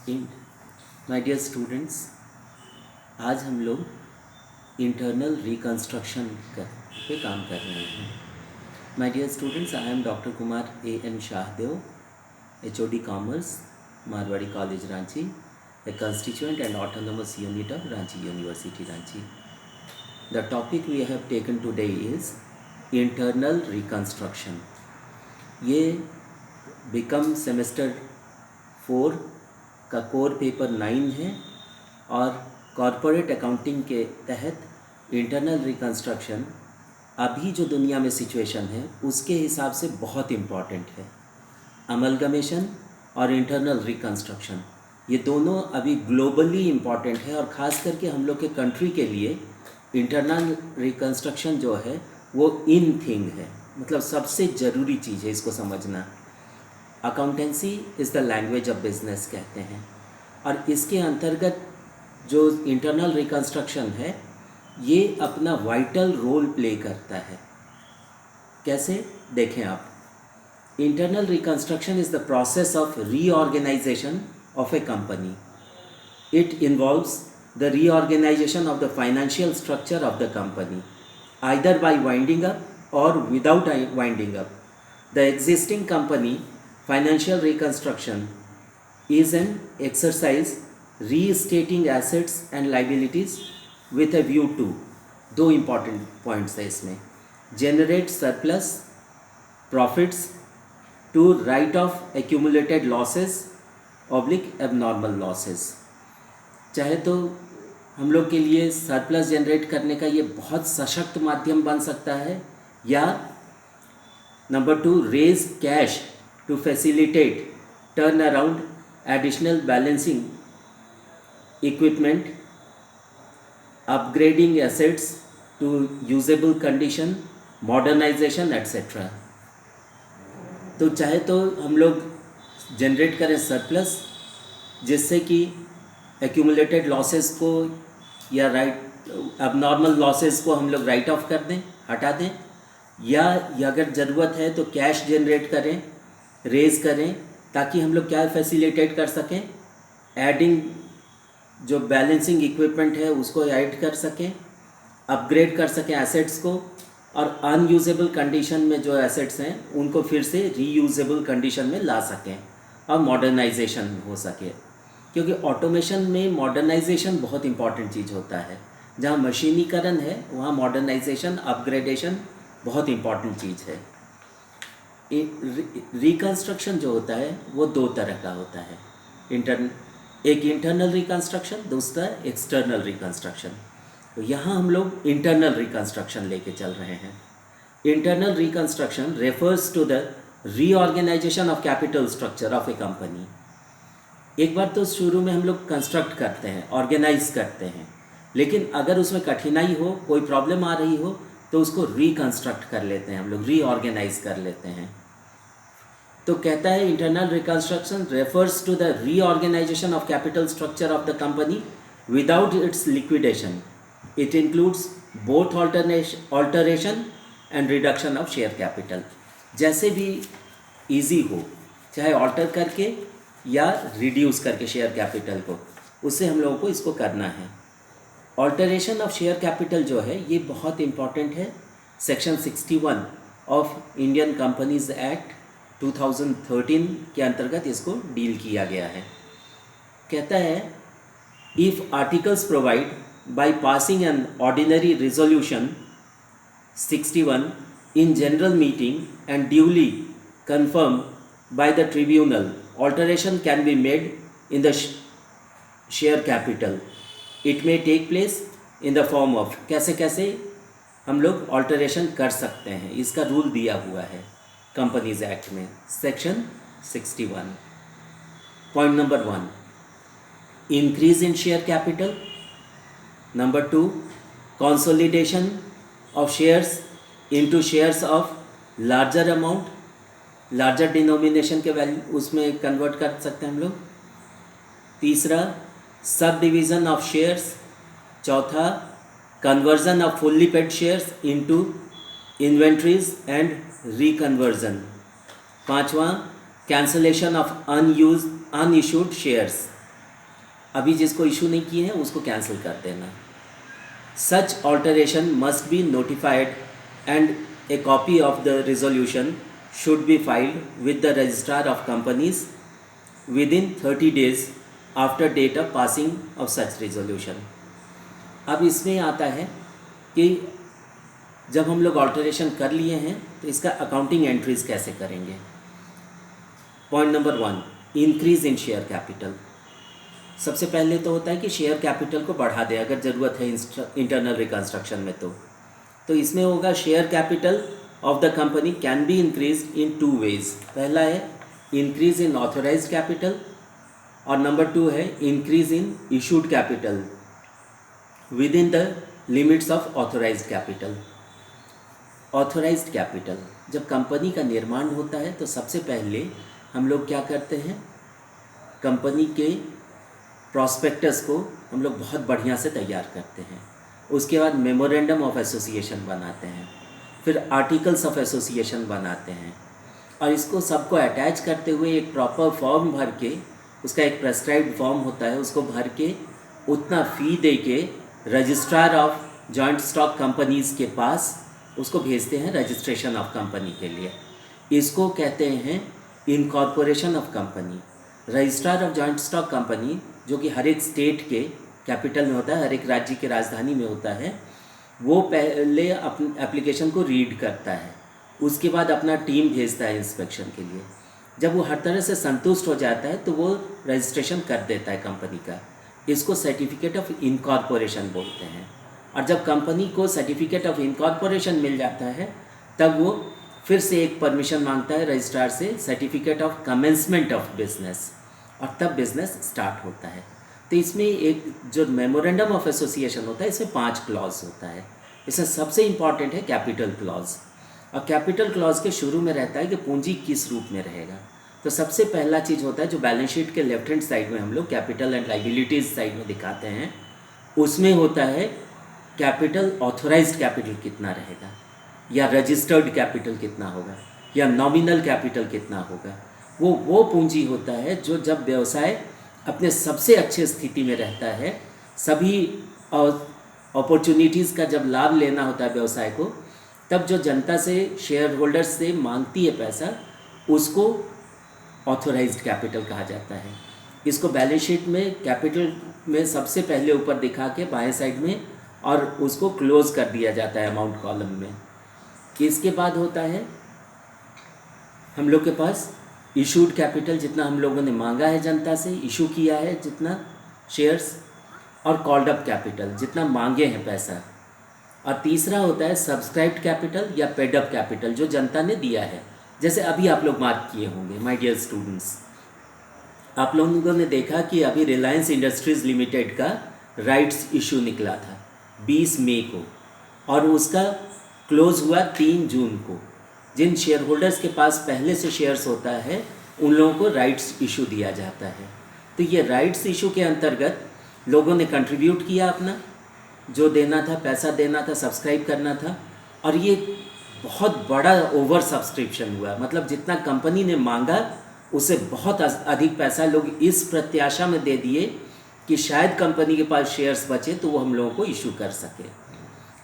My dear students, आज हम लोग इंटरनल रिकंस्ट्रक्शन पे काम कर रहे हैं। My dear students, I am doctor Kumar A.N. Shahdeo, HOD commerce, Marwari college Ranchi, a constituent and autonomous unit of Ranchi University, Ranchi. The topic we have taken today is internal reconstruction. ये become semester 4 का core paper 9 है और corporate accounting के तहत internal reconstruction अभी जो दुनिया में सिचुएशन है उसके हिसाब से बहुत इम्पॉर्टेंट है। अमलगमेशन और इंटरनल रिकंस्ट्रक्शन ये दोनों अभी ग्लोबली इम्पॉर्टेंट है और ख़ास करके हम लोग के कंट्री के लिए इंटरनल रिकंस्ट्रक्शन जो है वो इन थिंग है, मतलब सबसे ज़रूरी चीज़ है इसको समझना। Accountancy is the language of business कहते हैं और इसके अंतर्गत जो इंटरनल रिकंस्ट्रक्शन है ये अपना वाइटल रोल प्ले करता है। कैसे देखें आप, internal reconstruction is the process of reorganisation of a company. It involves the reorganization of the financial structure of the company, either by winding up or without winding up. The existing company financial reconstruction is an exercise restating assets and liabilities with a view to दो important points है इसमें, generate surplus profits to write off accumulated losses abnormal losses. चाहे तो हम लोग के लिए surplus generate करने का ये बहुत सशक्त माध्यम बन सकता है, या number 2 raise cash to facilitate turn around additional balancing equipment, upgrading assets to usable condition, modernisation etcetera. तो चाहे तो हम लोग जनरेट करें सरप्लस जिससे कि एक्यूमुलेटेड लॉसेस को या अबनॉर्मल लॉसेस को हम लोग राइट ऑफ कर दें, हटा दें, या अगर ज़रूरत है तो कैश जनरेट करें, रेज करें, ताकि हम लोग क्या फैसिलिटेट कर सकें, एडिंग जो बैलेंसिंग इक्विपमेंट है उसको ऐड कर सकें, अपग्रेड कर सकें एसेट्स को, और अनयूजेबल कंडीशन में जो एसेट्स हैं उनको फिर से रीयूजेबल कंडीशन में ला सकें और मॉडर्नाइजेशन हो सके. क्योंकि ऑटोमेशन में मॉडर्नाइजेशन बहुत इंपॉर्टेंट चीज़ होता है. जहाँ मशीनीकरण है वहाँ मॉडर्नाइजेशन, अपग्रेडेशन बहुत इंपॉर्टेंट चीज़ है. रिकंस्ट्रक्शन जो होता है वो दो तरह का होता है, एक इंटरनल रिकंस्ट्रक्शन, दूसरा एक्सटर्नल रिकंस्ट्रक्शन. तो यहाँ हम लोग इंटरनल रिकंस्ट्रक्शन लेके चल रहे हैं. Internal reconstruction refers to the reorganisation of capital structure of a company. एक बार तो शुरू में हम लोग कंस्ट्रक्ट करते हैं, ऑर्गेनाइज करते हैं, लेकिन अगर उसमें कठिनाई हो, कोई प्रॉब्लम आ रही हो, तो उसको रिकंस्ट्रक्ट कर लेते हैं हम लोग, रीऑर्गेनाइज कर लेते हैं. तो कहता है internal reconstruction refers to the reorganisation of capital structure of the company without its liquidation. It includes both alteration and reduction of share capital. जैसे भी ईजी हो, चाहे ऑल्टर करके या रिड्यूस करके शेयर कैपिटल को, उससे हम लोगों को इसको करना है. ऑल्टरेशन ऑफ शेयर कैपिटल जो है ये बहुत इम्पॉर्टेंट है. Section 61 of Indian companies act 2013 के अंतर्गत इसको डील किया गया है. कहता है if articles provide by passing an ordinary resolution 61 in general meeting and duly confirmed by the tribunal, alteration can be made in the share capital. It may take place in the form of, कैसे कैसे हम लोग alteration कर सकते हैं, इसका rule दिया हुआ है कंपनीज एक्ट में, section 61. Point number 1, increase in share capital. Number 2, consolidation of shares into shares of larger amount, larger denomination के वैल्यू उसमें कन्वर्ट कर सकते हैं हम लोग. तीसरा, सब डिवीज़न ऑफ शेयर्स. चौथा, conversion of fully paid shares into inventories and reconversion. पांचवा, कैंसलेशन ऑफ अनइश्यूड शेयर्स. अभी जिसको इशू नहीं किए हैं उसको कैंसिल कर देना। Such alteration must be notified and a copy of the resolution should be filed with the registrar of companies within 30 days after date of passing of such resolution। अब इसमें आता है कि जब हम लोग ऑल्टरेशन कर लिए हैं तो इसका अकाउंटिंग एंट्रीज कैसे करेंगे। Point number 1, increase in share capital. सबसे पहले तो होता है कि शेयर कैपिटल को बढ़ा दे अगर ज़रूरत है इंटरनल रिकंस्ट्रक्शन में। तो इसमें होगा share capital of the company can be increase in 2 ways. पहला है इंक्रीज इन ऑथोराइज्ड कैपिटल और नंबर 2 है increase in issued capital within the limits of authorised capital. Authorised capital, जब कंपनी का निर्माण होता है तो सबसे पहले हम लोग क्या करते हैं, कंपनी के प्रॉस्पेक्टस को हम लोग बहुत बढ़िया से तैयार करते हैं। उसके बाद मेमोरेंडम ऑफ एसोसिएशन बनाते हैं, फिर आर्टिकल्स ऑफ एसोसिएशन बनाते हैं और इसको सबको अटैच करते हुए एक प्रॉपर फॉर्म भर के, उसका एक प्रेस्क्राइब्ड फॉर्म होता है, उसको भर के उतना फ़ी दे के registrar of joint stock companies के पास उसको भेजते हैं रजिस्ट्रेशन ऑफ कंपनी के लिए। इसको कहते हैं incorporation of company. Registrar of joint stock company जो कि हर एक स्टेट के कैपिटल में होता है, हर एक राज्य की राजधानी में होता है, वो पहले अपनी एप्लीकेशन को रीड करता है, उसके बाद अपना टीम भेजता है इंस्पेक्शन के लिए। जब वो हर तरह से संतुष्ट हो जाता है तो वो रजिस्ट्रेशन कर देता है कंपनी का। इसको सर्टिफिकेट ऑफ इनकॉर्पोरेशन बोलते हैं। और जब कंपनी को सर्टिफिकेट ऑफ इनकॉर्पोरेशन मिल जाता है तब वो फिर से एक परमिशन मांगता है रजिस्ट्रार से, certificate of commencement of business, और तब बिज़नेस स्टार्ट होता है। तो इसमें एक जो मेमोरेंडम ऑफ एसोसिएशन होता है इसमें 5 क्लॉज होता है। इसमें सबसे इम्पॉर्टेंट है कैपिटल क्लॉज। और कैपिटल क्लॉज के शुरू में रहता है कि पूंजी किस रूप में रहेगा। तो सबसे पहला चीज़ होता है जो बैलेंस शीट के लेफ्ट हैंड साइड में हम लोग कैपिटल एंड लाइबिलिटीज़ साइड में दिखाते हैं, उसमें होता है कैपिटल, ऑथोराइज्ड कैपिटल कितना रहेगा, या रजिस्टर्ड कैपिटल कितना होगा, या नॉमिनल कैपिटल कितना होगा। वो पूंजी होता है जो जब व्यवसाय अपने सबसे अच्छे स्थिति में रहता है, सभी अपॉर्चुनिटीज़ का जब लाभ लेना होता है व्यवसाय को, तब जो जनता से, शेयर होल्डर्स से मांगती है पैसा, उसको ऑथोराइज्ड कैपिटल कहा जाता है। इसको बैलेंस शीट में कैपिटल में सबसे पहले ऊपर दिखा के बाएं साइड में, और उसको क्लोज कर दिया जाता है अमाउंट कॉलम में। इसके बाद होता है हम लोग के पास इशूड कैपिटल, जितना हम लोगों ने मांगा है जनता से, इशू किया है जितना शेयर्स, और कॉल्ड अप कैपिटल, जितना मांगे हैं पैसा। और तीसरा होता है सब्सक्राइब्ड कैपिटल या पेड अप कैपिटल, जो जनता ने दिया है। जैसे अभी आप लोग मार्क किए होंगे माय डियर स्टूडेंट्स, आप लोगों ने देखा कि अभी रिलायंस इंडस्ट्रीज़ लिमिटेड का राइट्स इशू निकला था 20 मई को, और उसका क्लोज हुआ 3 जून को। जिन शेयर होल्डर्स के पास पहले से शेयर्स होता है उन लोगों को राइट्स इशू दिया जाता है। तो ये राइट्स इशू के अंतर्गत लोगों ने कंट्रीब्यूट किया अपना, जो देना था, पैसा देना था, सब्सक्राइब करना था, और ये बहुत बड़ा ओवर सब्सक्रिप्शन हुआ। मतलब जितना कंपनी ने मांगा उससे बहुत अधिक पैसा लोग इस प्रत्याशा में दे दिए कि शायद कंपनी के पास शेयर्स बचे तो वो हम लोगों को इशू कर सके।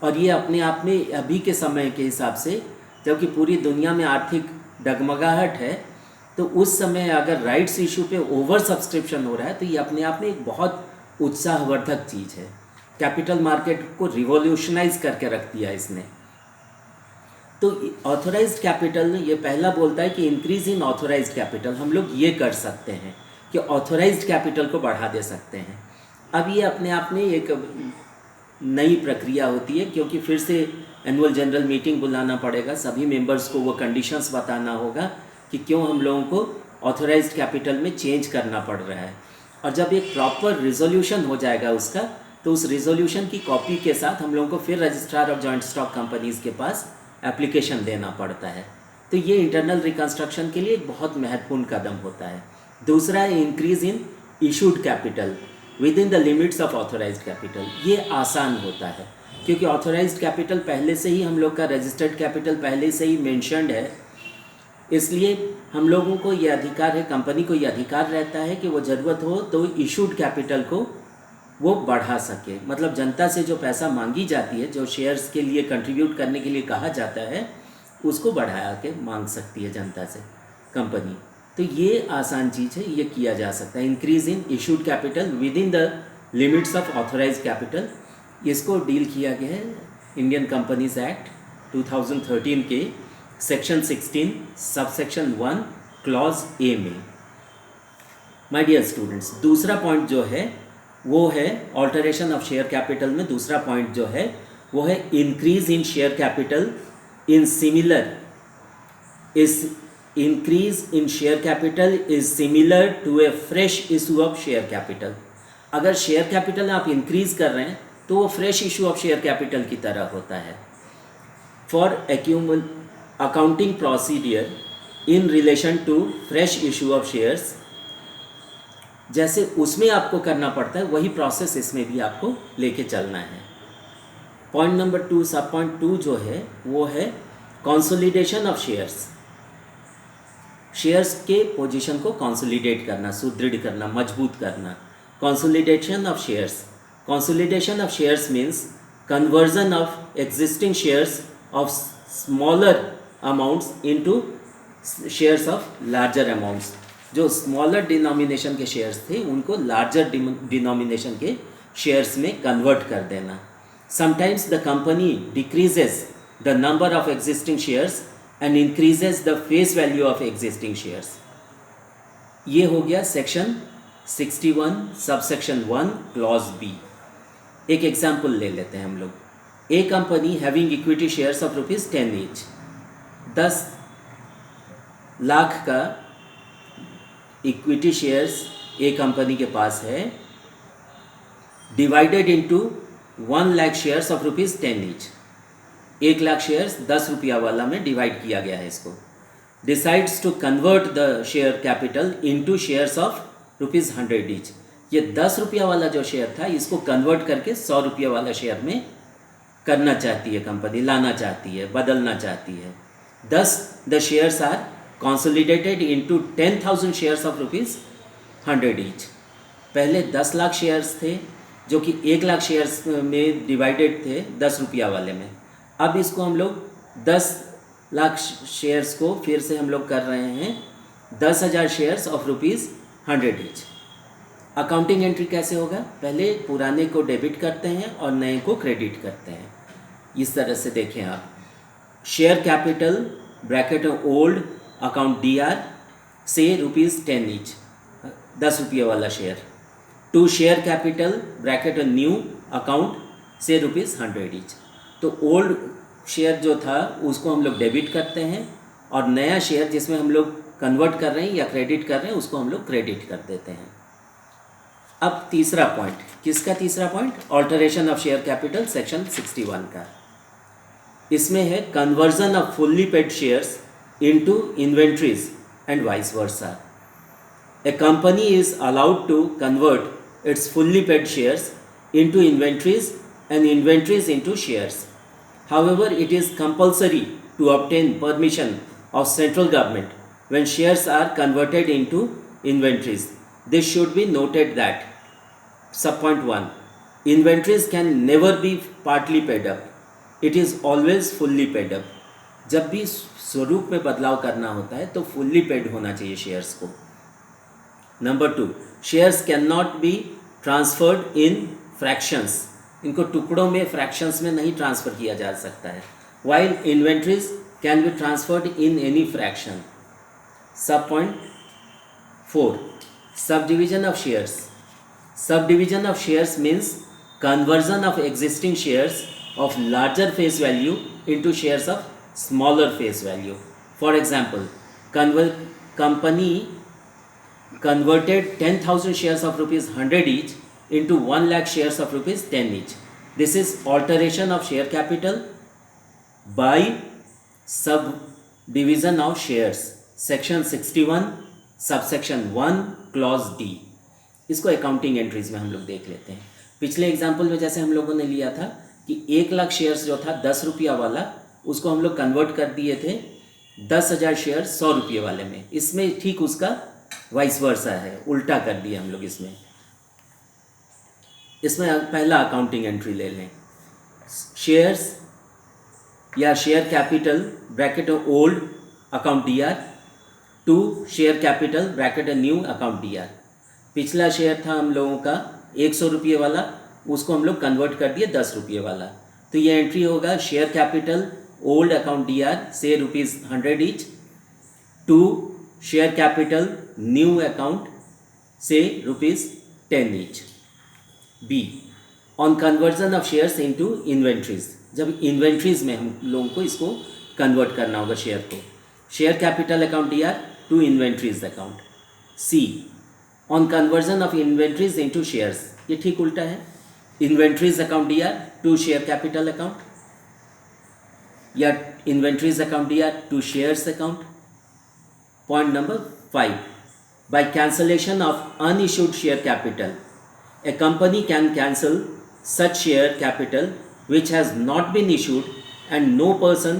और ये अपने आप में अभी के समय के हिसाब से, जबकि पूरी दुनिया में आर्थिक डगमगाहट है, तो उस समय अगर राइट्स इशू पे ओवर सब्सक्रिप्शन हो रहा है तो ये अपने आप में एक बहुत उत्साहवर्धक चीज़ है। कैपिटल मार्केट को रिवॉल्यूशनाइज करके रख दिया इसने। तो ऑथोराइज्ड कैपिटल ये पहला बोलता है कि इंक्रीज इन ऑथोराइज्ड कैपिटल, हम लोग ये कर सकते हैं कि ऑथोराइज्ड कैपिटल को बढ़ा दे सकते हैं। अब ये अपने आप में एक नई प्रक्रिया होती है, क्योंकि फिर से एनुअल जनरल मीटिंग बुलाना पड़ेगा, सभी मेंबर्स को वो कंडीशंस बताना होगा कि क्यों हम लोगों को ऑथोराइज्ड कैपिटल में चेंज करना पड़ रहा है। और जब एक प्रॉपर रिजोल्यूशन हो जाएगा उसका, तो उस रिजोल्यूशन की कॉपी के साथ हम लोगों को फिर registrar of joint stock companies के पास एप्लीकेशन देना पड़ता है। तो ये इंटरनल रिकंस्ट्रक्शन के लिए एक बहुत महत्वपूर्ण कदम होता है। दूसरा है increase in issued capital within the limits of authorised capital. ये आसान होता है क्योंकि ऑथोराइज्ड कैपिटल पहले से ही हम लोग का, रजिस्टर्ड कैपिटल पहले से ही मेंशन्ड है इसलिए हम लोगों को ये अधिकार है, कंपनी को ये अधिकार रहता है कि वो ज़रूरत हो तो इशूड कैपिटल को वो बढ़ा सके। मतलब जनता से जो पैसा मांगी जाती है, जो शेयर्स के लिए कंट्रीब्यूट करने के लिए कहा जाता है, उसको बढ़ा के मांग सकती है जनता से कंपनी। तो ये आसान चीज़ है, ये किया जा सकता है। Increase in issued capital within the limits of authorise capital, इसको डील किया गया है इंडियन कंपनीज एक्ट 2013 के सेक्शन 16 सबसेक्शन 1 क्लॉज ए में। माय डियर स्टूडेंट्स, दूसरा पॉइंट जो है वो है ऑल्टरेशन ऑफ शेयर कैपिटल में दूसरा पॉइंट जो है वो है increase in share capital in similar is increase in share capital is similar to a fresh issue of share capital. अगर शेयर कैपिटल आप इंक्रीज कर रहे हैं तो वो fresh issue of share capital की तरह होता है। For accounting procedure in relation to fresh issue of shares, जैसे उसमें आपको करना पड़ता है वही प्रोसेस इसमें भी आपको लेके चलना है। पॉइंट नंबर 2 सब पॉइंट 2 जो है वो है कंसोलिडेशन ऑफ शेयर्स। शेयर्स के पोजीशन को कंसोलिडेट करना, सुदृढ़ करना, मजबूत करना। Consolidation of shares, consolidation of shares means conversion of existing shares of smaller amounts into shares of larger amounts। जो स्मॉलर डिनोमिनेशन के शेयर्स थे उनको लार्जर डिनोमिनेशन के शेयर्स में कन्वर्ट कर देना। Sometimes the company decreases the number of existing shares and increases the face value of existing shares. ये हो गया सेक्शन 61 सबसेक्शन 1 क्लॉज बी। एक एग्जाम्पल ले लेते हैं हम लोग। A company having equity shares of ₹10 each, 10 lakh का इक्विटी शेयर्स ए कंपनी के पास है, divided into 1 lakh shares of ₹10 each. 1 lakh shares 10 रुपया वाला में डिवाइड किया गया है इसको। Decides to convert the share capital into shares of ₹100 each. ये 10 रुपया वाला जो शेयर था इसको कन्वर्ट करके 100 रुपया वाला शेयर में करना चाहती है कंपनी, लाना चाहती है, बदलना चाहती है। Thus the shares are consolidated into 10,000 shares of ₹100 each। पहले 10 लाख शेयर्स थे जो कि 1 लाख शेयर्स में डिवाइडेड थे 10 रुपया वाले में। अब इसको हम लोग 10 लाख शेयर्स को फिर से हम लोग कर रहे हैं 10,000 shares of ₹100 each. Accounting entry कैसे होगा? पहले पुराने को डेबिट करते हैं और नए को क्रेडिट करते हैं। इस तरह से देखें आप, share capital bracket old account DR से ₹10 ईच, 10 रुपये वाला share, to share capital bracket new account से ₹100 ईच। तो ओल्ड शेयर जो था उसको हम लोग डेबिट करते हैं और नया शेयर जिसमें हम लोग कन्वर्ट कर रहे हैं या क्रेडिट कर रहे हैं उसको हम लोग क्रेडिट कर देते हैं। अब तीसरा पॉइंट, किसका तीसरा point? Alteration of share capital section 61 का। इसमें है conversion of fully paid shares into inventories and vice versa. A company is allowed to convert its fully paid shares into inventories and inventories into shares. However it is compulsory to obtain permission of central government when shares are converted into inventories. This should be noted that subpoint 1, inventories can never be partly paid up, it is always fully paid up। जब भी स्वरूप में बदलाव करना होता है तो fully paid होना चाहिए शेयर्स को। Number 2, shares can not be transferred in fractions, इनको टुकड़ों में फ्रैक्शंस में नहीं ट्रांसफ़र किया जा सकता है। While inventories can be transferred in any fraction. सब point 4, subdivision of shares। Subdivision of shares means conversion of existing shares of larger face value into shares of smaller face value। For example, company converted 10,000 shares of ₹100 each into 1 lakh shares of ₹10 each। This is alteration of share capital by subdivision of shares, section 61 subsection 1 clause D। इसको accounting entries में हम लोग देख लेते हैं। पिछले example में जैसे हम लोगों ने लिया था कि 1 लाख शेयर्स जो था 10 रुपया वाला, उसको हम लोग कन्वर्ट कर दिए थे 10,000 शेयर 100 रुपये वाले में। इसमें ठीक उसका वाइस वर्सा है, उल्टा कर दिया हम लोग। इसमें पहला अकाउंटिंग एंट्री ले लें, शेयर्स या share capital bracket old account D R to share capital bracket new account D R. पिछला शेयर था हम लोगों का 100 रुपये वाला, उसको हम लोग कन्वर्ट कर दिए 10 रुपये वाला। तो ये एंट्री होगा share capital old account D R से ₹100 each to share capital new account से ₹10 each. B, on conversion of shares into inventories, जब इन्वेंट्रीज में हम लोगों को इसको कन्वर्ट करना होगा शेयर को, share capital account D R to inventories account. C, on conversion of inventories into shares, ये ठीक उल्टा है, inventories account D R to share capital account या inventories account D R to shares account. Point number 5, by cancellation of unissued share capital, a company can cancel such share capital which has not been issued and no person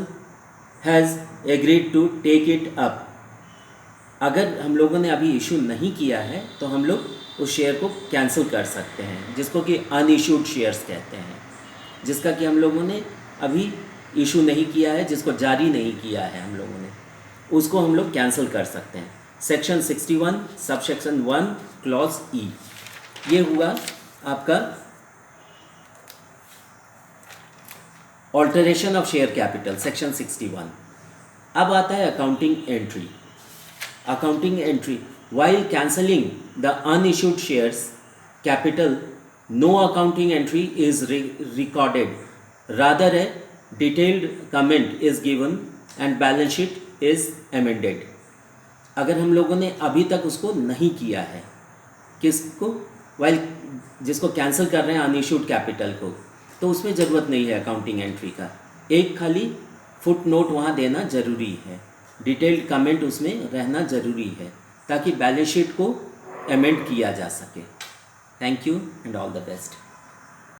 has agreed to take it up। अगर हम लोगों ने अभी issue नहीं किया है तो हम लोग उस शेयर को कैंसिल कर सकते हैं, जिसको कि अनइश्यूड शेयर्स कहते हैं, जिसका कि हम लोगों ने अभी इशू नहीं किया है, जिसको जारी नहीं किया है हम लोगों ने, उसको हम लोग कैंसिल कर सकते हैं। सेक्शन 61 सबसेक्शन 1 क्लॉज ई, ये हुआ आपका alteration of share capital section 61। अब आता है accounting entry. Accounting entry, while cancelling the unissued shares capital no accounting entry is recorded, rather a detailed comment is given and balance sheet is amended. अगर हम लोगों ने अभी तक उसको नहीं किया है, किसको, वाइल जिसको कैंसिल कर रहे हैं अनइश्यूड कैपिटल को, तो उसमें ज़रूरत नहीं है अकाउंटिंग एंट्री का, एक खाली फुट नोट वहाँ देना ज़रूरी है, डिटेल्ड कमेंट उसमें रहना ज़रूरी है ताकि बैलेंस शीट को अमेंड किया जा सके। Thank you and all the best.